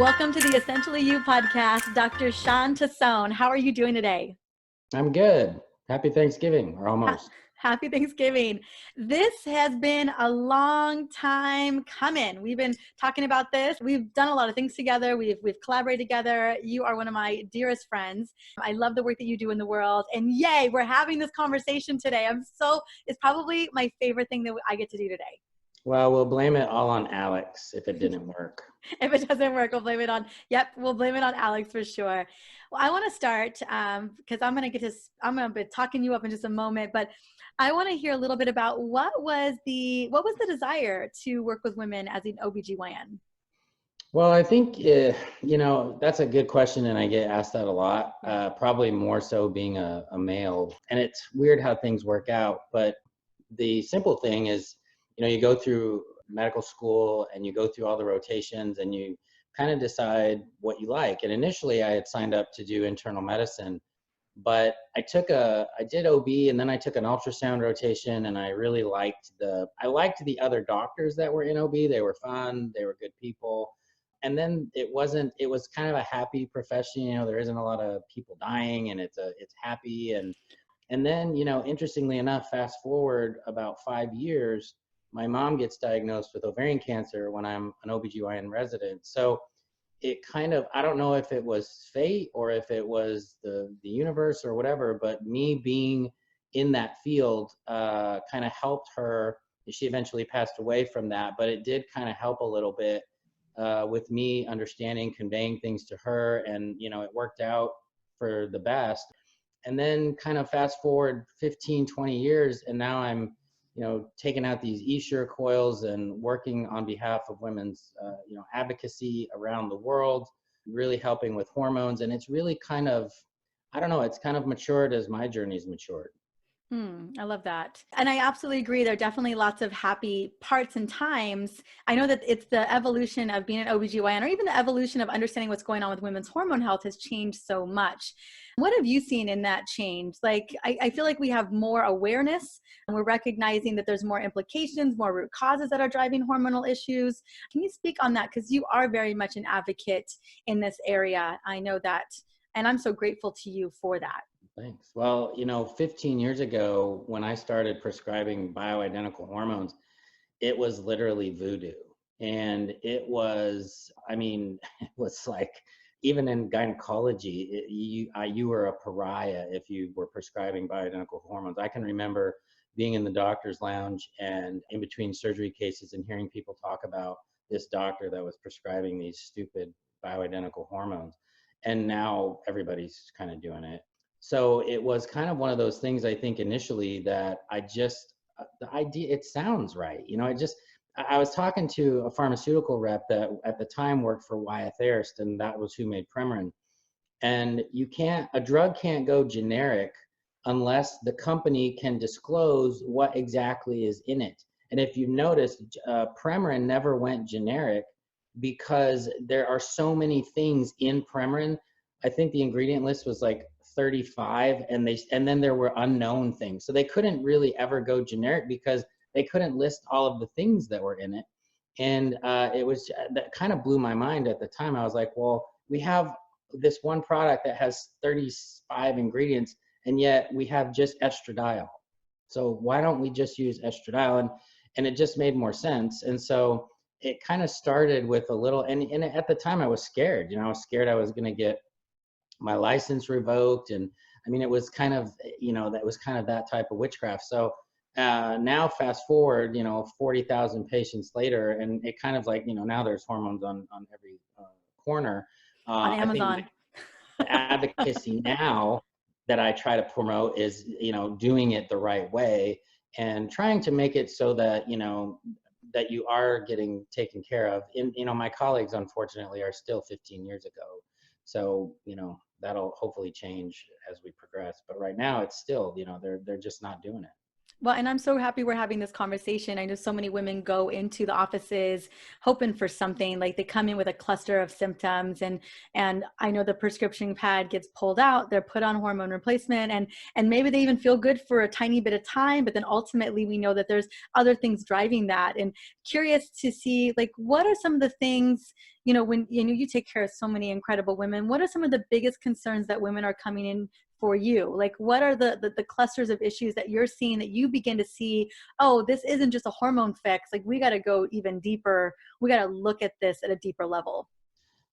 Welcome to the Essentially You podcast, Dr. Shawn Tassone. How are you doing today? I'm good. Happy Thanksgiving, or almost. Happy Thanksgiving. This has been a long time coming. We've been talking about this. We've done a lot of things together. We've collaborated together. You are one of my dearest friends. I love the work that you do in the world. And yay, we're having this conversation today. It's probably my favorite thing that I get to do today. Well, we'll blame it all on Alex if it didn't work. If it doesn't work, we'll blame it on Alex for sure. Well, I want to start because I'm going to be talking you up in just a moment, but I want to hear a little bit about what was the desire to work with women as an OB-GYN? Well, I think, that's a good question, and I get asked that a lot, probably more so being a male. And it's weird how things work out, but the simple thing is, you go through medical school and you go through all the rotations and you kind of decide what you like. And initially I had signed up to do internal medicine, but I did OB, and then I took an ultrasound rotation, and I really liked I liked the other doctors that were in OB. They were fun. They were good people. And then it was kind of a happy profession. There isn't a lot of people dying, and it's happy. And then, interestingly enough, fast forward about 5 years, my mom gets diagnosed with ovarian cancer when I'm an OB-GYN resident. So it kind of, I don't know if it was fate or if it was the universe or whatever, but me being in that field kind of helped her. She eventually passed away from that, but it did kind of help a little bit with me understanding, conveying things to her, and it worked out for the best. And then kind of fast forward 15, 20 years, and now I'm taking out these Essure coils and working on behalf of women's, advocacy around the world, really helping with hormones. And it's really kind of, I don't know, it's kind of matured as my journey's matured. I love that. And I absolutely agree. There are definitely lots of happy parts and times. I know that it's the evolution of being an OB-GYN, or even the evolution of understanding what's going on with women's hormone health has changed so much. What have you seen in that change? Like, I feel like we have more awareness, and we're recognizing that there's more implications, more root causes that are driving hormonal issues. Can you speak on that? Because you are very much an advocate in this area. I know that, and I'm so grateful to you for that. Thanks. Well, 15 years ago, when I started prescribing bioidentical hormones, it was literally voodoo. And it was like, even in gynecology, you were a pariah if you were prescribing bioidentical hormones. I can remember being in the doctor's lounge and in between surgery cases and hearing people talk about this doctor that was prescribing these stupid bioidentical hormones. And now everybody's kind of doing it. So it was kind of one of those things, I think, initially that the idea, it sounds right. I was talking to a pharmaceutical rep that at the time worked for Wyeth Ayerst, and that was who made Premarin. And a drug can't go generic unless the company can disclose what exactly is in it. And if you noticed, Premarin never went generic because there are so many things in Premarin. I think the ingredient list was like 35, and then there were unknown things. So they couldn't really ever go generic because they couldn't list all of the things that were in it. And that kind of blew my mind at the time. I was like, well, we have this one product that has 35 ingredients, and yet we have just estradiol. So why don't we just use estradiol? And it just made more sense. And so it kind of started with a little, and at the time I was scared. I was scared I was going to get my license revoked. And it was kind of, that was kind of that type of witchcraft. So now fast forward, 40,000 patients later, and it kind of like, now there's hormones on every corner. On Amazon. I think the advocacy now that I try to promote is, doing it the right way and trying to make it so that, that you are getting taken care of. My colleagues, unfortunately, are still 15 years ago. So, that'll hopefully change as we progress. But right now it's still, they're just not doing it. Well, and I'm so happy we're having this conversation. I know so many women go into the offices hoping for something, like they come in with a cluster of symptoms, and I know the prescription pad gets pulled out, they're put on hormone replacement, and maybe they even feel good for a tiny bit of time, but then ultimately we know that there's other things driving that. And curious to see, like, what are some of the things, when you take care of so many incredible women, what are some of the biggest concerns that women are coming in for you? Like, what are the clusters of issues that you're seeing that you begin to see, oh, this isn't just a hormone fix, like we got to go even deeper, we got to look at this at a deeper level?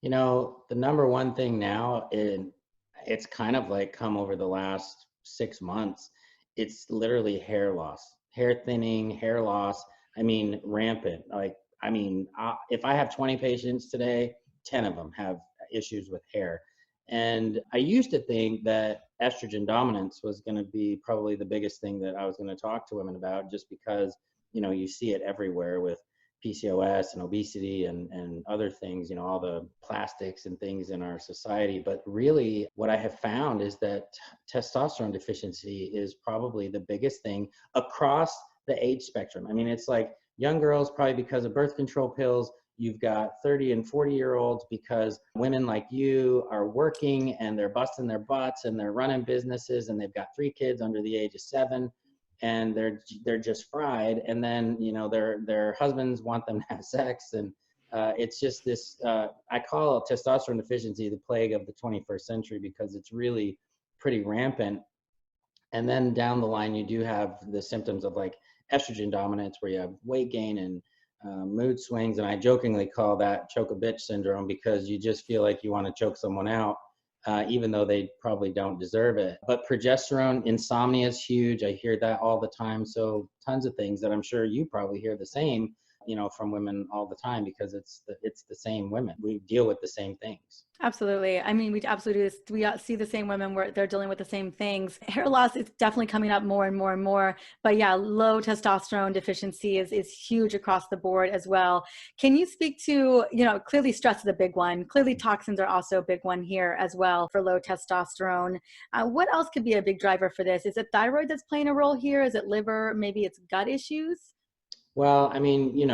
The number one thing now, it's kind of like come over the last 6 months, it's literally hair loss, hair thinning, hair loss. I mean, rampant. If I have 20 patients today, 10 of them have issues with hair. And I used to think that estrogen dominance was going to be probably the biggest thing that I was going to talk to women about, just because, you see it everywhere with PCOS and obesity and other things, all the plastics and things in our society. But really, what I have found is that testosterone deficiency is probably the biggest thing across the age spectrum. I mean, it's like young girls, probably because of birth control pills. You've got 30 and 40-year-olds because women like you are working and they're busting their butts and they're running businesses and they've got 3 kids under the age of 7. And they're just fried, and then their husbands want them to have sex, and it's just this. I call testosterone deficiency the plague of the 21st century, because it's really pretty rampant. And then down the line, you do have the symptoms of like estrogen dominance, where you have weight gain and mood swings, and I jokingly call that choke a bitch syndrome, because you just feel like you want to choke someone out. Even though they probably don't deserve it. But progesterone, insomnia is huge. I hear that all the time. So tons of things that I'm sure you probably hear the same, from women all the time, because it's the same women. We deal with the same things. Absolutely. I mean, we absolutely do. We see the same women where they're dealing with the same things. Hair loss is definitely coming up more and more and more. But yeah, low testosterone deficiency is huge across the board as well. Can you speak to, clearly stress is a big one. Clearly toxins are also a big one here as well for low testosterone. What else could be a big driver for this? Is it thyroid that's playing a role here? Is it liver? Maybe it's gut issues? Well, I mean,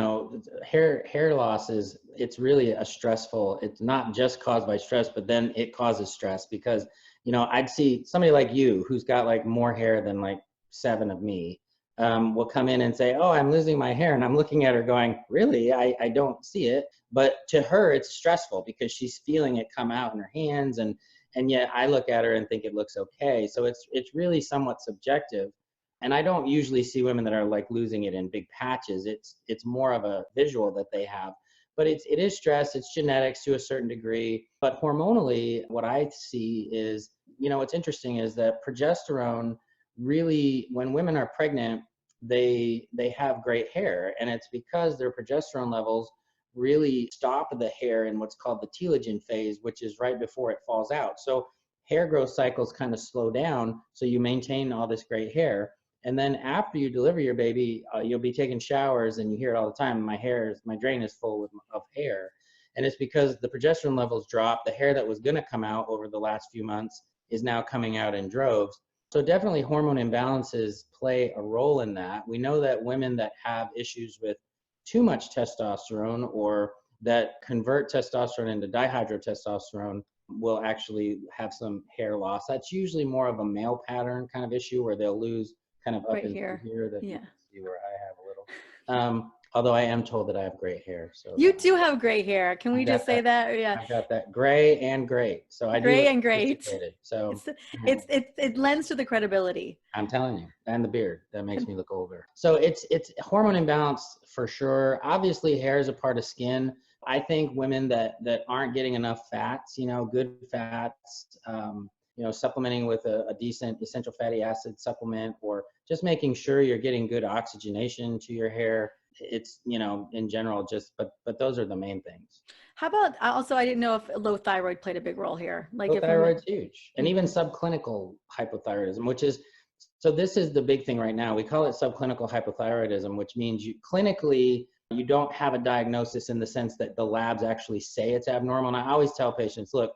hair loss it's really it's not just caused by stress, but then it causes stress because, I'd see somebody like you who's got like more hair than like 7 of me, will come in and say, oh, I'm losing my hair. And I'm looking at her going, really? I don't see it. But to her, it's stressful because she's feeling it come out in her hands. And yet I look at her and think it looks okay. So it's really somewhat subjective. And I don't usually see women that are like losing it in big patches. It's more of a visual that they have. But it is stress, it's genetics to a certain degree. But hormonally, what I see is, what's interesting is that progesterone really, when women are pregnant, they have great hair. And it's because their progesterone levels really stop the hair in what's called the telogen phase, which is right before it falls out. So hair growth cycles kind of slow down, so you maintain all this great hair. And then after you deliver your baby, you'll be taking showers, and you hear it all the time. My drain is full of hair. And it's because the progesterone levels drop. The hair that was going to come out over the last few months is now coming out in droves. So definitely hormone imbalances play a role in that. We know that women that have issues with too much testosterone, or that convert testosterone into dihydrotestosterone, will actually have some hair loss. That's usually more of a male pattern kind of issue, where they'll lose kind of up Right in here. here, that you Yeah. can see where I have a little. Although I am told that I have great hair. So You do have gray hair. Can we I've just got say that. that? Yeah. I've got that gray and great. So I do Gray look and great. sophisticated. So It's yeah, it lends to the credibility. I'm telling you, and the beard that makes me look older. So it's hormone imbalance for sure. Obviously, hair is a part of skin. I think women that aren't getting enough fats, good fats, supplementing with a decent essential fatty acid supplement, or just making sure you're getting good oxygenation to your hair. It's, in general, but those are the main things. How about also, I didn't know if low thyroid played a big role here. Like Low if women. thyroid's huge, and even subclinical hypothyroidism, so this is the big thing right now. We call it subclinical hypothyroidism, which means you don't have a diagnosis in the sense that the labs actually say it's abnormal. And I always tell patients, look,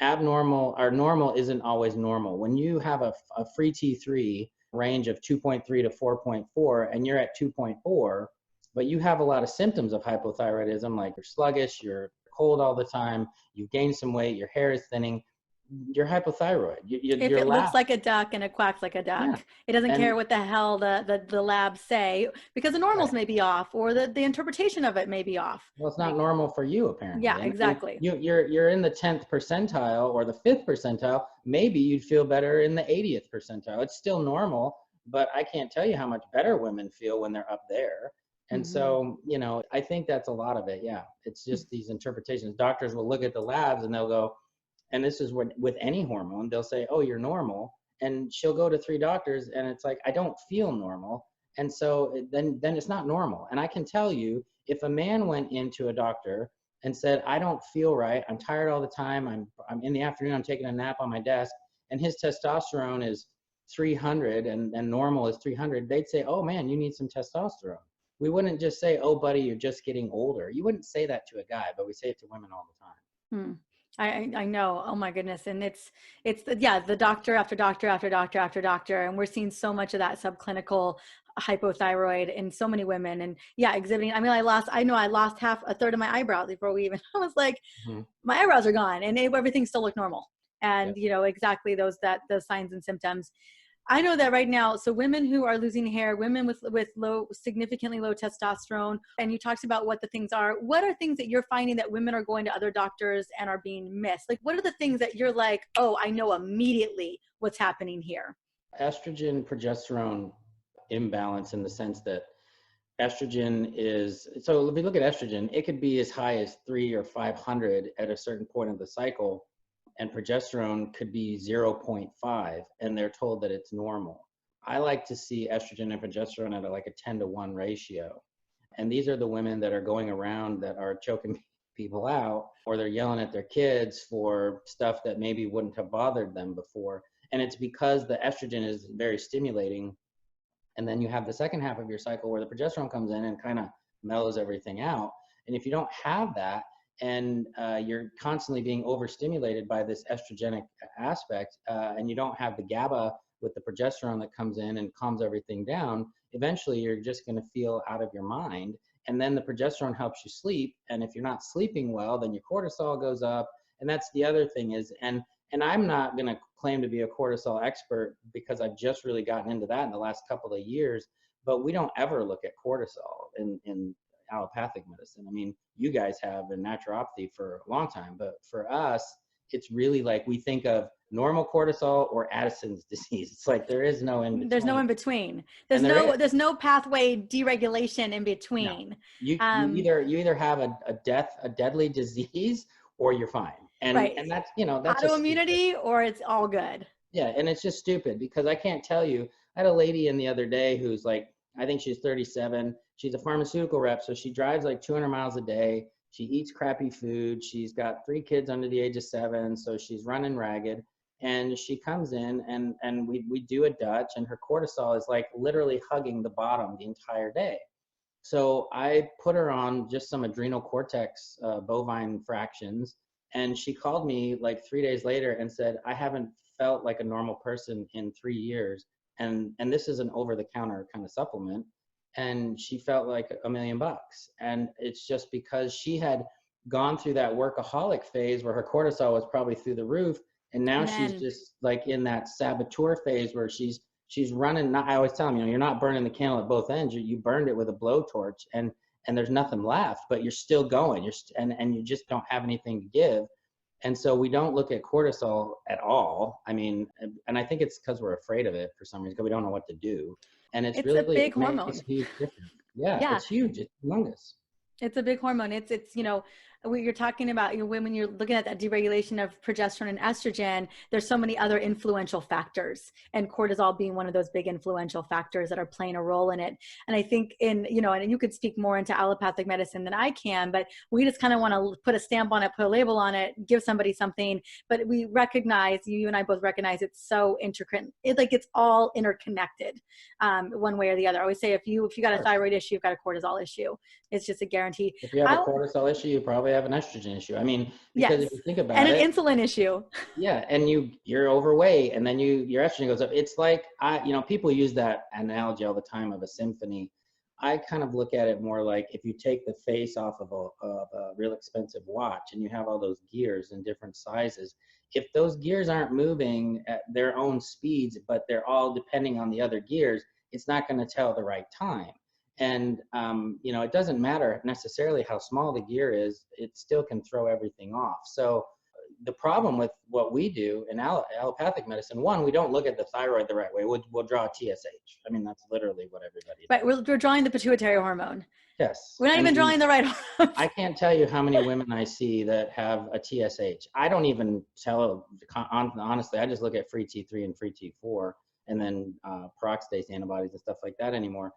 abnormal or normal isn't always normal. When you have a free T3, range of 2.3 to 4.4 and you're at 2.4, but you have a lot of symptoms of hypothyroidism, like you're sluggish, you're cold all the time, you've gained some weight, your hair is thinning, you're hypothyroid. If Your it lab, looks like a duck and it quacks like a yeah. duck, it doesn't And care what the hell the labs say, because the normals right. may be off, or the interpretation of it may be off. Well, it's not Like, normal for you apparently. yeah, And exactly. you're in the 10th percentile or the 5th percentile. Maybe you'd feel better in the 80th percentile. It's still normal, but I can't tell you how much better women feel when they're up there. And Hmm. so, I think that's a lot of it. Yeah. It's just these interpretations. Doctors will look at the labs and they'll go, and this is what with any hormone, they'll say, "Oh, you're normal." And she'll go to 3 doctors and it's like, "I don't feel normal." And so then it's not normal. And I can tell you, if a man went into a doctor and said, "I don't feel right. I'm tired all the time. I'm in the afternoon, I'm taking a nap on my desk," and his testosterone is 300 and normal is 300, they'd say, "Oh man, you need some testosterone." We wouldn't just say, "Oh buddy, you're just getting older." You wouldn't say that to a guy, but we say it to women all the time. Hmm. I know. Oh my goodness. And it's the doctor after doctor after doctor after doctor. And we're seeing so much of that subclinical hypothyroid in so many women. And yeah, exhibiting. I mean, I know I lost a third of my eyebrows before we even, I was like, Mhm. my eyebrows are gone and everything still looked normal. Yeah. And exactly those signs and symptoms. I know that right now. So women who are losing hair, women with significantly low testosterone, and you talked about what the things are. What are things that you're finding that women are going to other doctors and are being missed? Like, what are the things that you're like, oh, I know immediately what's happening here? Estrogen progesterone imbalance, in the sense that estrogen is, so if we look at estrogen, it could be as high as 3 or 500 at a certain point of the cycle, and progesterone could be zero point 0.5, and they're told that it's normal. I like to see estrogen and progesterone at like a 10-to-1 ratio. And these are the women that are going around that are choking people out, or they're yelling at their kids for stuff that maybe wouldn't have bothered them before. And it's because the estrogen is very stimulating. And then you have the second half of your cycle where the progesterone comes in and kind of mellows everything out. And if you don't have that, and you're constantly being overstimulated by this estrogenic aspect, and you don't have the GABA with the progesterone that comes in and calms everything down, eventually you're just going to feel out of your mind. And then the progesterone helps you sleep. And if you're not sleeping well, then your cortisol goes up. And that's the other thing is, and I'm not going to claim to be a cortisol expert because I've just really gotten into that in the last couple of years, but we don't ever look at cortisol in allopathic medicine. I mean, you guys have in naturopathy for a long time, but for us, it's really like we think of normal cortisol or Addison's disease. It's like there is no in There's no between. in between. And there is. There's no pathway deregulation in No. between. You either have a deadly disease or you're fine. And Right. that's just stupid. Autoimmunity or it's all good. Yeah, and it's just stupid because I can't tell you. I had a lady in the other day who's like, I think she's 37. She's a pharmaceutical rep, so she drives like 200 miles a day. She eats crappy food. She's got 3 kids under the age of 7, so she's running ragged. And she comes in and we do a Dutch, and her cortisol is like literally hugging the bottom the entire day. So I put her on just some adrenal cortex bovine fractions, and she called me like 3 days later and said, "I haven't felt like a normal person in 3 years, and this is an over-the-counter kind of supplement." And she felt like $1 million, and it's just because she had gone through that workaholic phase where her cortisol was probably through the roof, and now she's Amen. just like in that saboteur phase where she's running. Not, I always tell them, you're not burning the candle at both ends. You burned it with a blowtorch, and there's nothing left, but you're still going. And you just don't have anything to give. And so we don't look at cortisol at all. I mean, and I think it's because we're afraid of it for some reason, because we don't know what to do. And it's It's a really, big it makes hormone. a huge difference. Yeah, Yeah. it's huge. It's humongous. It's a big hormone. It's when you're talking about when you're looking at that deregulation of progesterone and estrogen, there's so many other influential factors, and cortisol being one of those big influential factors that are playing a role in it. And I think and you could speak more into allopathic medicine than I can, but we just kind of want to put a stamp on it, put a label on it, give somebody something. But we recognize, you and I both recognize, it's so intricate. It's all interconnected, one way or the other. I always say if you got a thyroid issue, you've got a cortisol issue. It's just a guarantee. If you have a I cortisol issue, you probably probably have an estrogen issue. I mean, because Yes. if you think about And an it, insulin issue. yeah, and you're overweight, and then your estrogen goes up. It's like, people use that analogy all the time of a symphony. I kind of look at it more like if you take the face off of a real expensive watch, and you have all those gears in different sizes. If those gears aren't moving at their own speeds, but they're all depending on the other gears, it's not going to tell the right time. And it doesn't matter necessarily how small the gear is; it still can throw everything off. So the problem with what we do in allopathic medicine, one, we don't look at the thyroid the right way. We'll draw a TSH. I mean, that's literally what everybody Right. does. We're drawing the pituitary hormone. Yes. We're not even drawing the right hormone. I can't tell you how many women I see that have a TSH. I don't even tell, honestly, I just look at free T3 and free T4 and then peroxidase antibodies and stuff like that anymore.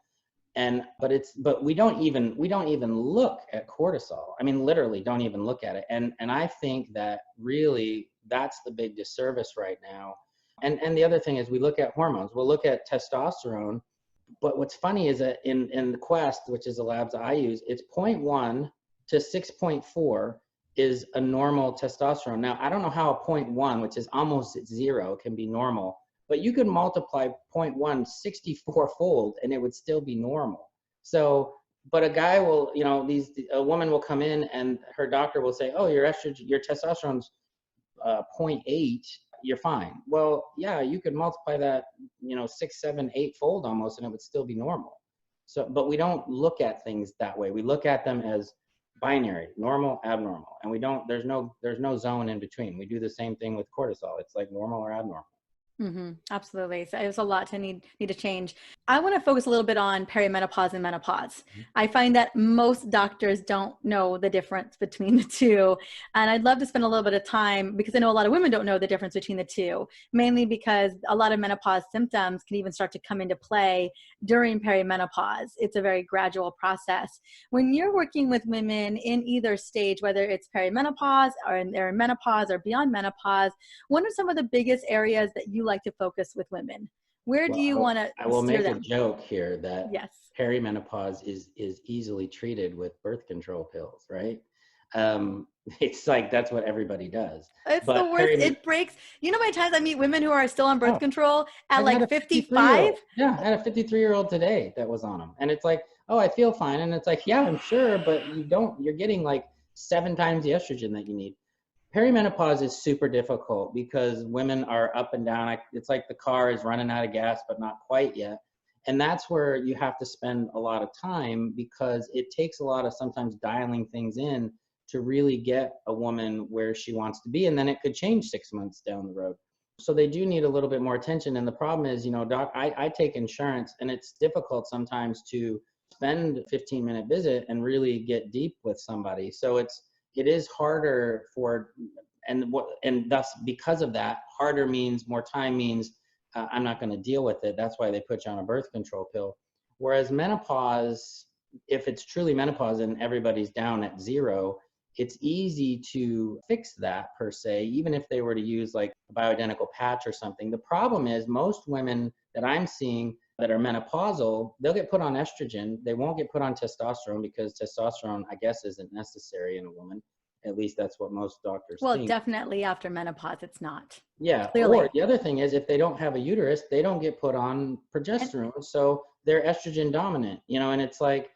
But we don't even look at cortisol. I mean, literally don't even look at it. And I think that really that's the big disservice right now. And the other thing is we look at hormones. We'll look at testosterone. But what's funny is that in the Quest, which is the labs I use, it's 0.1 to 6.4 is a normal testosterone. Now, I don't know how a 0.1, which is almost 0, can be normal. But you could multiply 0.1 64-fold and it would still be normal. So, but a guy will, a woman will come in and her doctor will say, oh, your testosterone's 0.8, you're fine. Well, yeah, you could multiply that, 6, 7, 8-fold almost, and it would still be normal. So, but we don't look at things that way. We look at them as binary, normal, abnormal, and there's no zone in between. We do the same thing with cortisol. It's like normal or abnormal. Absolutely. So there's a lot to need to change. I want to focus a little bit on perimenopause and menopause. I find that most doctors don't know the difference between the two. And I'd love to spend a little bit of time because I know a lot of women don't know the difference between the two, mainly because a lot of menopause symptoms can even start to come into play during perimenopause. It's a very gradual process. When you're working with women in either stage, whether it's perimenopause or in their menopause or beyond menopause, what are some of the biggest areas that you like to focus with women? Where do you want to I will steer make them? a joke here that Yes. perimenopause is easily treated with birth control pills, right? It's like that's what everybody does. It's the But worst. It breaks. You know, how many times I meet women who are still on birth oh, control at I've had like a 55. 53-year-old. Yeah, I had a 53-year-old today that was on them, and it's like, oh, I feel fine, and it's like, yeah, I'm sure, but you're getting like 7 times the estrogen that you need. Perimenopause is super difficult because women are up and down. It's like the car is running out of gas, but not quite yet. And that's where you have to spend a lot of time because it takes a lot of sometimes dialing things in to really get a woman where she wants to be. And then it could change 6 months down the road. So they do need a little bit more attention. And the problem is, doc, I take insurance and it's difficult sometimes to spend a 15-minute visit and really get deep with somebody. So it is harder and thus because of that, harder means more time means I'm not going to deal with it. That's why they put you on a birth control pill. Whereas menopause, if it's truly menopause and everybody's down at 0, it's easy to fix that per se, even if they were to use like a bioidentical patch or something. The problem is most women that I'm seeing that are menopausal, they'll get put on estrogen. They won't get put on testosterone because testosterone, I guess, isn't necessary in a woman. At least that's what most doctors think. Definitely after menopause, it's not. Yeah. Clearly. Or the other thing is if they don't have a uterus, they don't get put on progesterone. So they're estrogen dominant, and it's like,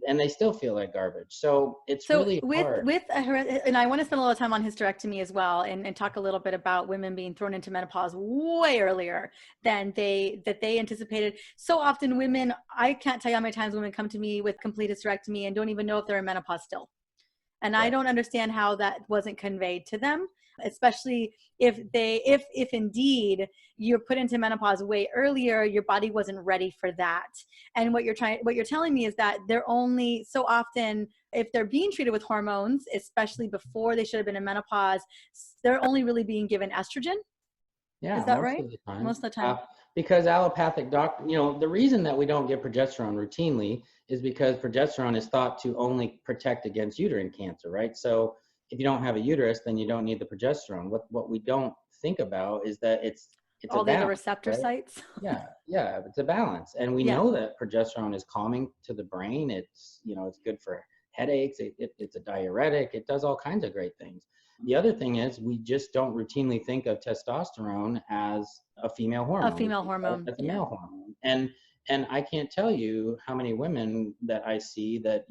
and they still feel like garbage. So it's really hard. And I want to spend a little time on hysterectomy as well and talk a little bit about women being thrown into menopause way earlier than they anticipated. So often women, I can't tell you how many times women come to me with complete hysterectomy and don't even know if they're in menopause still. And I don't understand how that wasn't conveyed to them, especially if indeed you're put into menopause way earlier, your body wasn't ready for that. And what you're telling me is that they're only so often, if they're being treated with hormones, especially before they should have been in menopause, they're only really being given estrogen. Yeah, is that right? Most of the time. Because allopathic the reason that we don't give progesterone routinely is because progesterone is thought to only protect against uterine cancer, right? So if you don't have a uterus, then you don't need the progesterone. What we don't think about is that it's all a balance, the other receptor right? sites. Yeah, it's a balance, and we know that progesterone is calming to the brain. It's it's good for headaches. It's a diuretic. It does all kinds of great things. The other thing is we just don't routinely think of testosterone as a female A hormone. We female think of hormone. it as a Yeah. male hormone. And I can't tell you how many women that I see that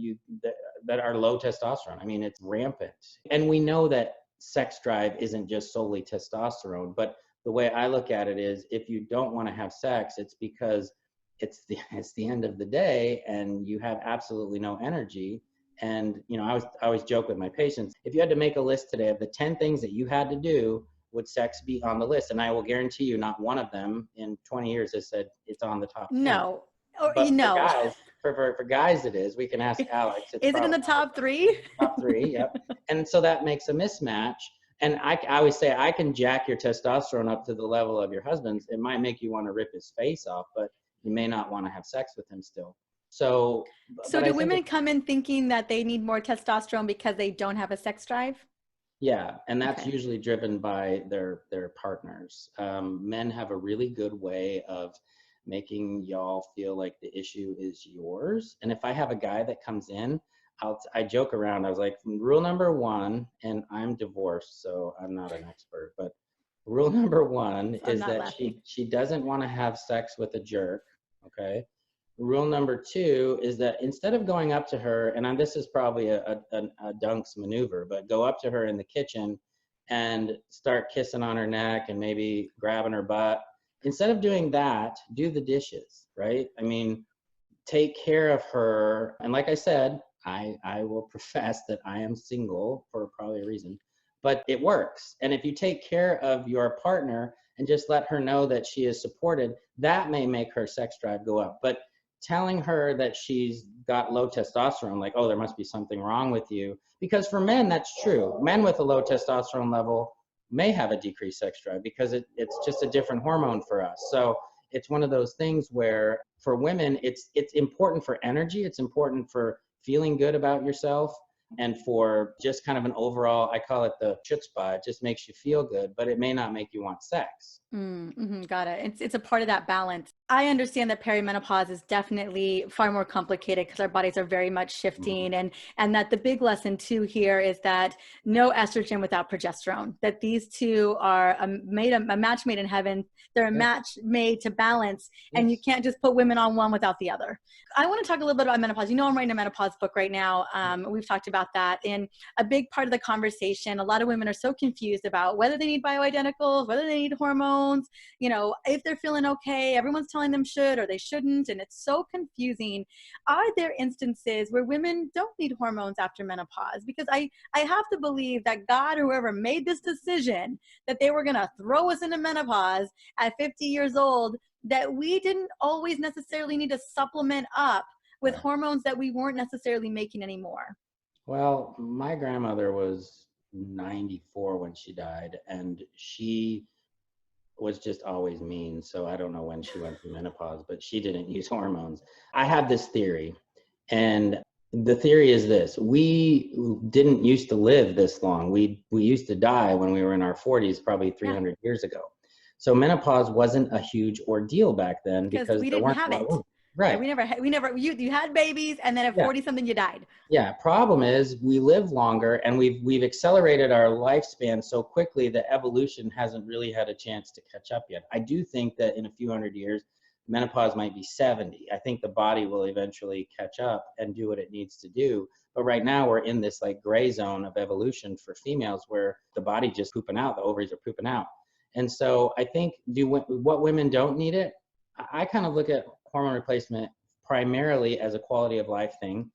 are low testosterone. I mean, it's rampant. And we know that sex drive isn't just solely testosterone, but the way I look at it is if you don't want to have sex, it's because it's the end of the day and you have absolutely no energy. And I always joke with my patients, if you had to make a list today of the 10 things that you had to do, would sex be on the list? And I will guarantee you not one of them in 20 years has said it's on the top 10. No. Or But for no. guys, for guys it is. We can ask Alex. It's Is it in probably the top three? top 3, yep. And so that makes a mismatch. And I always say I can jack your testosterone up to the level of your husband's. It might make you want to rip his face off, but you may not want to have sex with him still. So So do women come in thinking that they need more testosterone because they don't have a sex drive? Yeah, and that's Okay. usually driven by their partners. Men have a really good way of making y'all feel like the issue is yours. And if I have a guy that comes in, I joke around. I was like, rule number 1, and I'm divorced, so I'm not an expert, but rule number 1 So I'm is not that laughing. she doesn't want to have sex with a jerk. Okay. Rule number 2 is that instead of going up to her, and this is probably a dunks maneuver, but go up to her in the kitchen and start kissing on her neck and maybe grabbing her butt. Instead of doing that, do the dishes, right? I mean, take care of her. And like I said, I will profess that I am single for probably a reason, but it works. And if you take care of your partner and just let her know that she is supported, that may make her sex drive go up. But telling her that she's got low testosterone, like, oh, there must be something wrong with you. Because for men, that's true. Men with a low testosterone level may have a decreased sex drive because it's just a different hormone for us. So it's one of those things where for women, it's important for energy. It's important for feeling good about yourself and for just kind of an overall, I call it the chutzpah. It just makes you feel good, but it may not make you want sex. Got it. It's a part of that balance. I understand that perimenopause is definitely far more complicated because our bodies are very much shifting, and that the big lesson too here is that no estrogen without progesterone. That these two are a match made in heaven. They're a Yeah. match made to balance, and you Yes. can't just put women on one without the other. I want to talk a little bit about menopause. I'm writing a menopause book right now. We've talked about that, and a big part of the conversation. A lot of women are so confused about whether they need bioidenticals, whether they need hormones. If they're feeling okay, everyone's telling them should or they shouldn't, and it's so confusing. Are there instances where women don't need hormones after menopause? Because I have to believe that God, or whoever made this decision, that they were going to throw us into menopause at 50 years old, that we didn't always necessarily need to supplement up with hormones that we weren't necessarily making anymore. Well, my grandmother was 94 when she died, and she was just always mean. So I don't know when she went through menopause, but she didn't use hormones. I have this theory, and the theory is this: we didn't used to live this long. We used to die when we were in our 40s, probably 300 years ago. So menopause wasn't a huge ordeal back then Because because we there didn't weren't a have lot of it. women. Right. You had babies, and then at Yeah. 40 something you died. Yeah, problem is we live longer and we've accelerated our lifespan so quickly that evolution hasn't really had a chance to catch up yet. I do think that in a few hundred years, menopause might be 70. I think the body will eventually catch up and do what it needs to do. But right now we're in this like gray zone of evolution for females where the body just pooping out, the ovaries are pooping out. And so I think what women don't need it. I kind of look at hormone replacement primarily as a quality of life thing.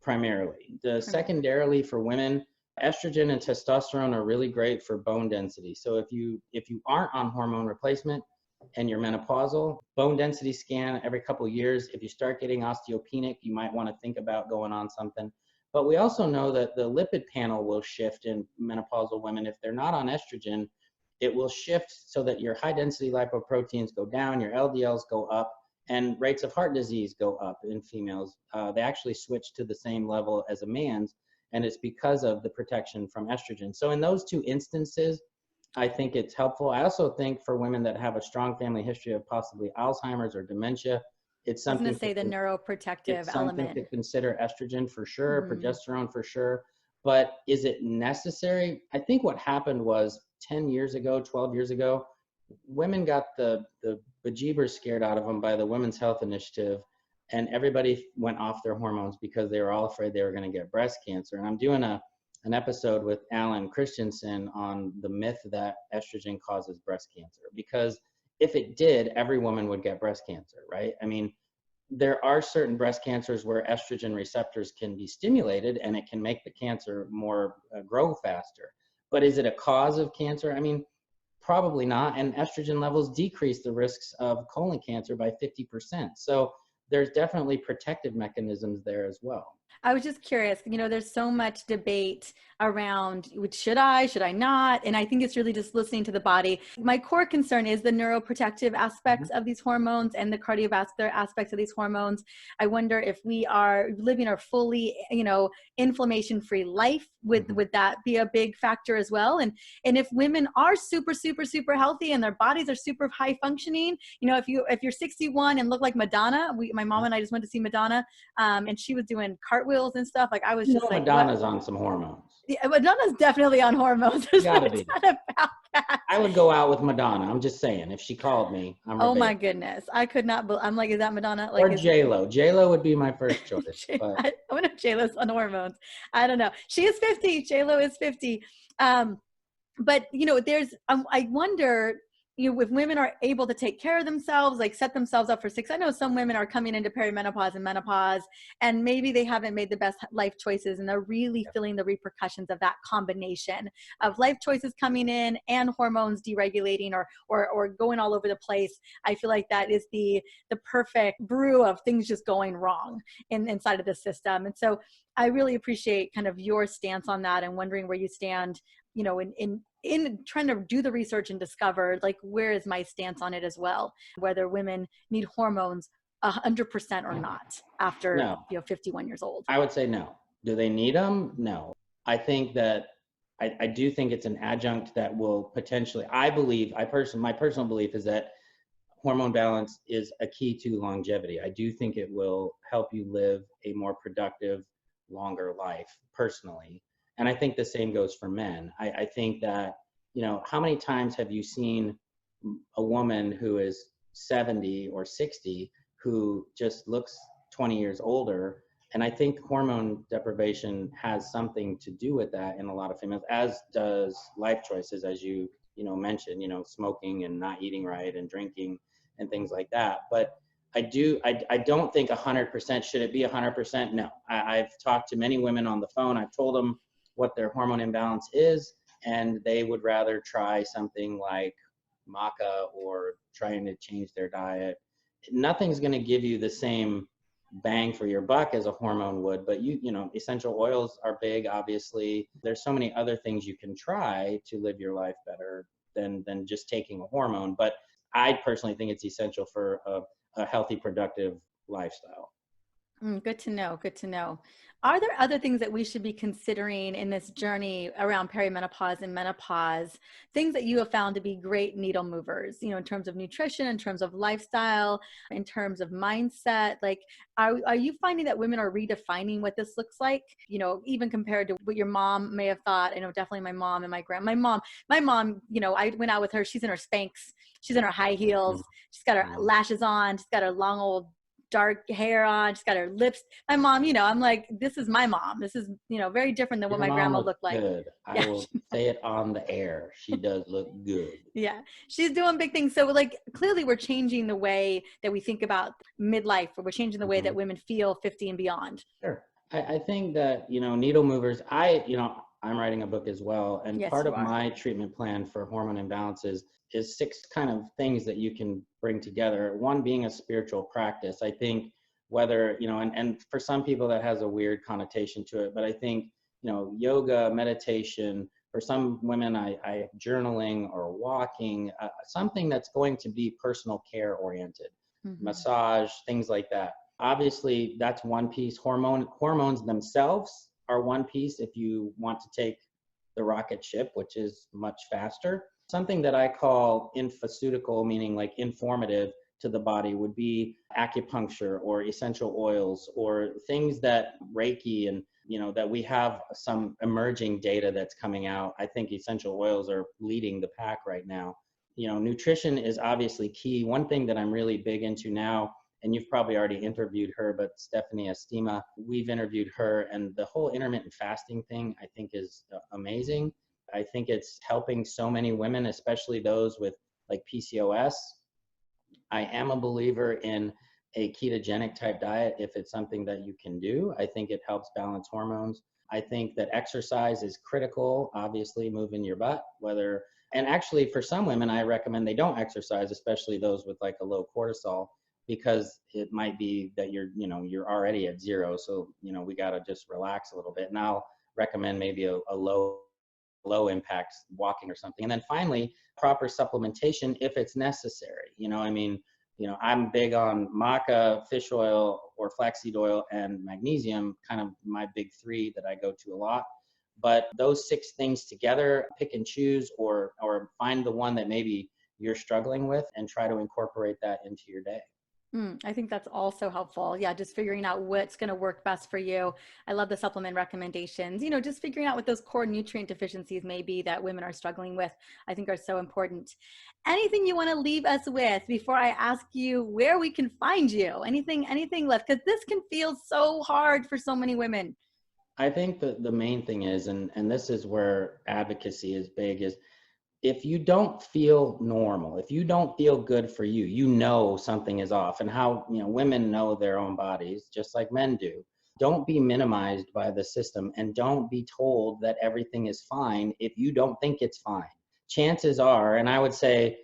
Primarily. Secondarily for women, estrogen and testosterone are really great for bone density. So if you aren't on hormone replacement and you're menopausal, bone density scan every couple of years. If you start getting osteopenic, you might want to think about going on something. But we also know that the lipid panel will shift in menopausal women. If they're not on estrogen, it will shift so that your high density lipoproteins go down, your LDLs go up, and rates of heart disease go up in females. They actually switch to the same level as a man's, and it's because of the protection from estrogen. So in those two instances, I think it's helpful. I also think for women that have a strong family history of possibly Alzheimer's or dementia, It's I was going something to say the neuroprotective it's something element. to consider. Estrogen for sure, Hmm. progesterone for sure. But is it necessary? I think what happened was 10 years ago, 12 years ago, women got the bejeebers scared out of them by the Women's Health Initiative, and everybody went off their hormones because they were all afraid they were going to get breast cancer. And I'm doing an episode with Alan Christensen on the myth that estrogen causes breast cancer, because if it did, every woman would get breast cancer, right? I mean, there are certain breast cancers where estrogen receptors can be stimulated and it can make the cancer more grow faster. But is it a cause of cancer? I mean, probably not. And estrogen levels decrease the risks of colon cancer by 50%. So there's definitely protective mechanisms there as well. I was just curious, there's so much debate around should I not? And I think it's really just listening to the body. My core concern is the neuroprotective aspects of these hormones and the cardiovascular aspects of these hormones. I wonder if we are living a fully, inflammation-free life, would that be a big factor as well? And if women are super, super, super healthy and their bodies are super high functioning, if you're 61 and look like Madonna, my mom and I just went to see Madonna, and she was doing cartwheels and stuff. Like I was just like, Madonna's on some hormones. Yeah, Madonna's definitely on hormones. There's no Gotta be. doubt about that. I would go out with Madonna. I'm just saying, if she called me, I'm her Oh my babe. goodness. I could not, I'm like, is that Madonna? Like, Or J-Lo. J-Lo would be my first choice. But I wonder if J-Lo's on hormones. I don't know. She is 50. J-Lo is 50. But there's I wonder, if women are able to take care of themselves, like set themselves up for success. I know some women are coming into perimenopause and menopause, and maybe they haven't made the best life choices, and they're really feeling the repercussions of that combination of life choices coming in and hormones deregulating or going all over the place. I feel like that is the perfect brew of things just going wrong inside of the system. And so I really appreciate kind of your stance on that, and wondering where you stand, in trying to do the research and discover, like, where is my stance on it as well, whether women need hormones 100% or not after no, 51 years old. I would say no. Do they need them? No. I think that I do think it's an adjunct that will potentially, my personal belief is that hormone balance is a key to longevity. I do think it will help you live a more productive, longer life personally. And I think the same goes for men. I think that, how many times have you seen a woman who is 70 or 60 who just looks 20 years older? And I think hormone deprivation has something to do with that in a lot of females, as does life choices, as mentioned, smoking and not eating right and drinking and things like that. But I don't think 100%. Should it be 100%? No. I've talked to many women on the phone. I've told them what their hormone imbalance is, and they would rather try something like maca or trying to change their diet. Nothing's going to give you the same bang for your buck as a hormone would, but essential oils are big. Obviously, there's so many other things you can try to live your life better than just taking a hormone. But I personally think it's essential for a healthy, productive lifestyle. Good to know. Good to know. Are there other things that we should be considering in this journey around perimenopause and menopause? Things that you have found to be great needle movers, in terms of nutrition, in terms of lifestyle, in terms of mindset? Like, are you finding that women are redefining what this looks like? Even compared to what your mom may have thought. I know definitely my mom and my mom, I went out with her. She's in her Spanx. She's in her high heels. She's got her lashes on. She's got her long old dark hair on. She's got her lips. My mom, I'm like, this is my mom. This is, very different than what Your my mom grandma looks looked like. good. I will say it on the air. She does look good. Yeah, she's doing big things. So like, clearly we're changing the way that we think about midlife, or we're changing the way that women feel 50 and beyond. Sure. I think that, needle movers, I'm writing a book as well. And Yes, part you of are. my treatment plan for hormone imbalances is 6 kind of things that you can bring together. One being a spiritual practice. I think whether, and for some people that has a weird connotation to it, but I think, yoga, meditation, for some women, I journaling or walking, something that's going to be personal care oriented, massage, things like that. Obviously, that's one piece. Hormones themselves are one piece if you want to take the rocket ship, which is much faster. Something that I call infoceutical, meaning like informative, to the body would be acupuncture or essential oils or things that Reiki and, that we have some emerging data that's coming out. I think essential oils are leading the pack right now. Nutrition is obviously key. One thing that I'm really big into now, and you've probably already interviewed her, but Stephanie Estima, we've interviewed her, and the whole intermittent fasting thing I think is amazing. I think it's helping so many women, especially those with like PCOS. I am a believer in a ketogenic type diet if it's something that you can do. I think it helps balance hormones. I think that exercise is critical, obviously moving your butt, and actually for some women, I recommend they don't exercise, especially those with like a low cortisol, because it might be that you're already at zero. So, we got to just relax a little bit. And I'll recommend maybe a low impact walking or something. And then finally, proper supplementation if it's necessary. I'm big on maca, fish oil, or flaxseed oil, and magnesium, kind of my big three that I go to a lot. But those 6 things together, pick and choose, or find the one that maybe you're struggling with and try to incorporate that into your day. I think that's also helpful. Yeah, just figuring out what's going to work best for you. I love the supplement recommendations. Just figuring out what those core nutrient deficiencies may be that women are struggling with, I think are so important. Anything you want to leave us with before I ask you where we can find you? Anything left? Because this can feel so hard for so many women. I think the main thing is, and this is where advocacy is big, is if you don't feel normal, if you don't feel good for you, something is off. And how, women know their own bodies just like men do. Don't be minimized by the system, and don't be told that everything is fine if you don't think it's fine. Chances are, and I would say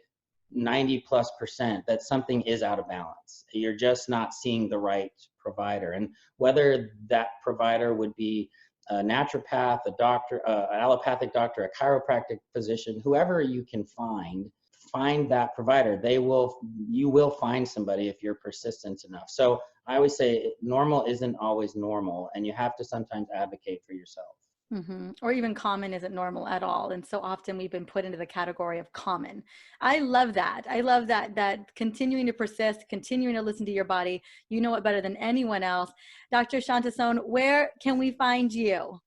90+%, that something is out of balance. You're just not seeing the right provider. And whether that provider would be a naturopath, a doctor, an allopathic doctor, a chiropractic physician, whoever you can find that provider. You will find somebody if you're persistent enough. So I always say normal isn't always normal, and you have to sometimes advocate for yourself. Or even common isn't normal at all. And so often we've been put into the category of common. I love that. I love that continuing to persist, continuing to listen to your body. You know it better than anyone else. Dr. Shawn Tassone, where can we find you?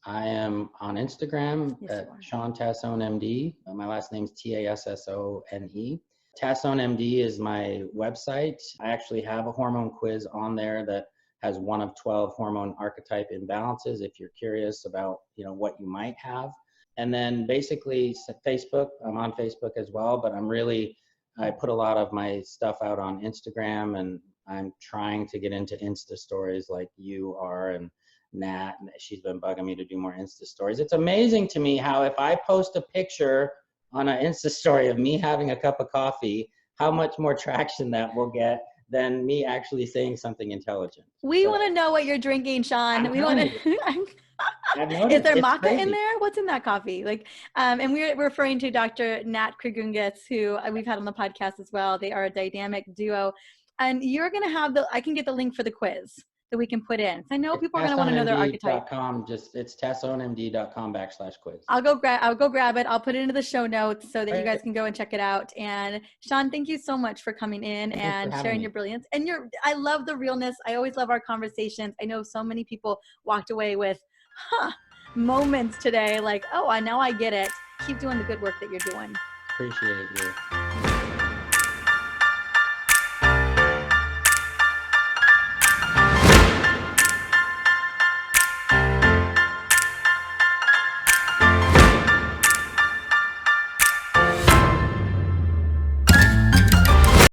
I am on Instagram at Shawn Tassone MD. My last name is Tassone. Tassone MD is my website. I actually have a hormone quiz on there that has one of 12 hormone archetype imbalances if you're curious about, what you might have. And then basically Facebook, I'm on Facebook as well, but I put a lot of my stuff out on Instagram, and I'm trying to get into Insta stories like you are, and Nat, she's been bugging me to do more Insta stories. It's amazing to me how if I post a picture on an Insta story of me having a cup of coffee, how much more traction that will get than me actually saying something intelligent. We want to know what you're drinking, Shawn. We want to. Is there maca crazy in there? What's in that coffee? And we're referring to Dr. Nat Krigungas, who we've had on the podcast as well. They are a dynamic duo, and you're going to have I can get the link for the quiz that we can put in. I know people are going to want to know their archetype. It's tassonemd.com/quiz. I'll go grab it. I'll put it into the show notes so that you guys can go and check it out. And Shawn, thank you so much for coming in and sharing your brilliance. And I love the realness. I always love our conversations. I know so many people walked away with moments today like, oh, now I get it. Keep doing the good work that you're doing. Appreciate you.